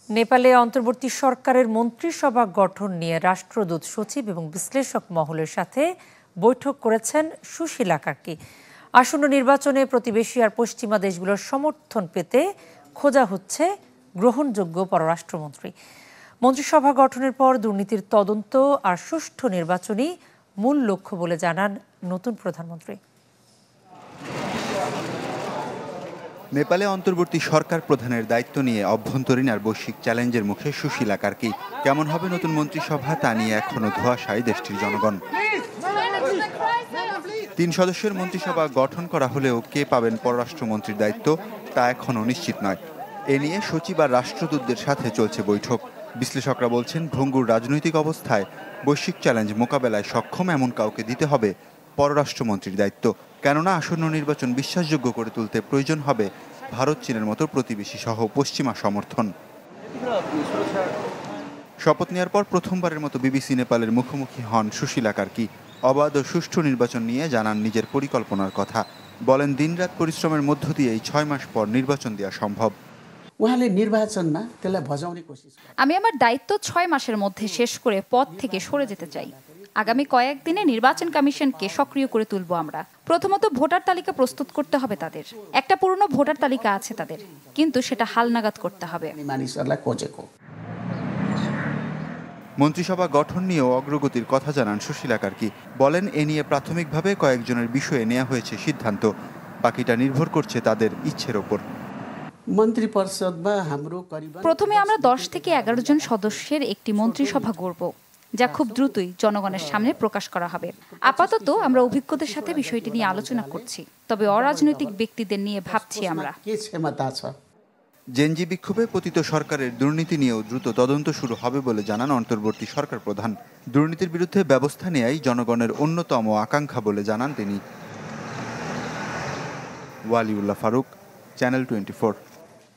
নেপালে অন্তর্বর্তী সরকারের মন্ত্রিসভা গঠন নিয়ে রাষ্ট্রদূত সচিব এবং বিশ্লেষক মহলের সাথে বৈঠক করেছেন সুশীলা কার্কি। আসন্ন নির্বাচনে প্রতিবেশী আর পশ্চিমা দেশগুলোর সমর্থন পেতে খোঁজা হচ্ছে গ্রহণযোগ্য পররাষ্ট্রমন্ত্রী। মন্ত্রিসভা গঠনের পর দুর্নীতির তদন্ত আর সুষ্ঠু নির্বাচনই মূল লক্ষ্য বলে জানান নতুন প্রধানমন্ত্রী। নেপালে অন্তর্বর্তী সরকার প্রধানের দায়িত্ব নিয়ে অভ্যন্তরীণ আর বৈশ্বিক চ্যালেঞ্জের মুখে সুশীলা কার্কি। কেমন হবে নতুন মন্ত্রিসভা তা নিয়ে এখনো ধোঁয়াশায় দেশটির জনগণ। ৩ সদস্যের মন্ত্রিসভা গঠন করা হলেও কে পাবেন পররাষ্ট্রমন্ত্রীর দায়িত্ব তা এখনো নিশ্চিত নয়। এ নিয়ে সচিব আর রাষ্ট্রদূতদের সাথে চলছে বৈঠক। বিশ্লেষকরা বলছেন, ভঙ্গুর রাজনৈতিক অবস্থায় বৈশ্বিক চ্যালেঞ্জ মোকাবেলায় সক্ষম এমন কাউকে দিতে হবে পররাষ্ট্রমন্ত্রীর দায়িত্ব। কেননা আসন্ন নির্বাচন বিশ্বাসযোগ্য করে তুলতে প্রয়োজন হবে ভারত চীনের মতো প্রতিবেশী সহ পশ্চিমা সমর্থন। শপথ নেওয়ার পর প্রথমবারের মতো বিবিসি নেপালের মুখোমুখি হন সুশীলা কার্কি। অবাধ ও সুষ্ঠু নির্বাচন নিয়ে জানান নিজের পরিকল্পনার কথা। বলেন, দিনরাত পরিশ্রমের মধ্য দিয়েই 6 মাস পর নির্বাচন দেওয়া সম্ভব। আমি আমার দায়িত্ব 6 মাসের মধ্যে শেষ করে পদ থেকে সরে যেতে চাই। আগামী কয়েকদিনে নির্বাচন কমিশনকে সক্রিয় করে তুলব আমরা। প্রথমত ভোটার তালিকা প্রস্তুত করতে হবে তাদের। একটা পুরনো ভোটার তালিকা আছে তাদের, কিন্তু সেটা হালনাগাদ করতে হবে। মন্ত্রিসভা গঠন নিয়েও অগ্রগতির কথা জানান সুশীলা কার্কি। বলেন, এ নিয়ে প্রাথমিকভাবে কয়েকজনের বিষয়ে নেওয়া হয়েছে সিদ্ধান্ত, বাকিটা নির্ভর করছে তাদের ইচ্ছের ওপর। প্রথমে আমরা 10 থেকে 11 জন সদস্যের একটি মন্ত্রিসভা গড়ব, যা খুব দ্রুতই জনগণের সামনে প্রকাশ করা হবে। আপাতত আমরা অভিজ্ঞদের সাথে বিষয়টি নিয়ে আলোচনা করছি, তবে অরাজনৈতিক ব্যক্তিদের নিয়ে ভাবছি আমরা। জেনজি বিক্ষোভে পতিত সরকারের দুর্নীতি নিয়েও দ্রুত তদন্ত শুরু হবে বলে জানান অন্তর্বর্তী সরকার প্রধান। দুর্নীতির বিরুদ্ধে ব্যবস্থা নেয়াই জনগণের অন্যতম আকাঙ্ক্ষা বলে জানান তিনি। ওয়ালিউল্লাহ ফারুক, চ্যানেল 24।